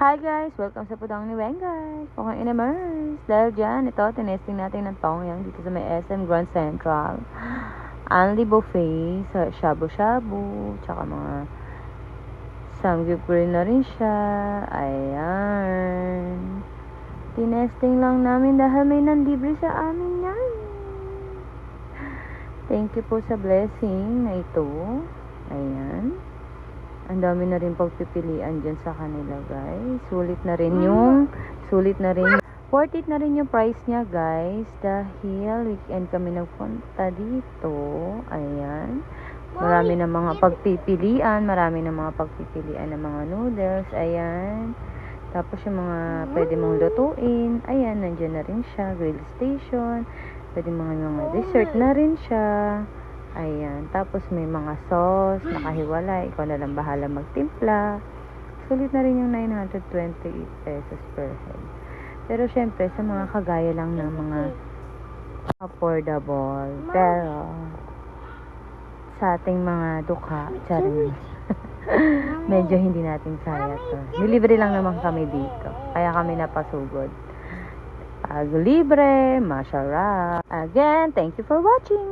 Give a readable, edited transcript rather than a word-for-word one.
Hi guys! Welcome sa Pudong ni Weng guys! Mukhang in-immerse. Dahil dyan, ito, tinesting natin ng tongyang dito sa may SM Grand Central. Only buffet sa shabu-shabu, tsaka mga samgyup na rin siya. Ayan. Tinesting lang namin dahil may nanlibre sa amin yan. Thank you po sa blessing na ito. Ayan. Ang dami na rin pagpipilian dyan sa kanila guys. Sulit na rin worth it na rin yung price niya guys. Dahil weekend kami nagpunta dito. Ayan. Marami na mga pagpipilian ng mga noodles. Ayan. Tapos yung mga pwede mong lutuin. Ayan, nandyan na rin siya. Grill station. Pwede mga dessert na rin siya. Ayan. Tapos may mga sauce, nakahiwalay. Ikaw na lang bahala magtimpla. Sulit na rin yung 928 pesos per head. Pero syempre, sa mga kagaya lang ng mga affordable. Pero, sa ating mga dukha, medyo hindi natin kaya to. Nilibre lang naman kami dito. Kaya kami napasugod. Pag libre, masarap. Again, thank you for watching.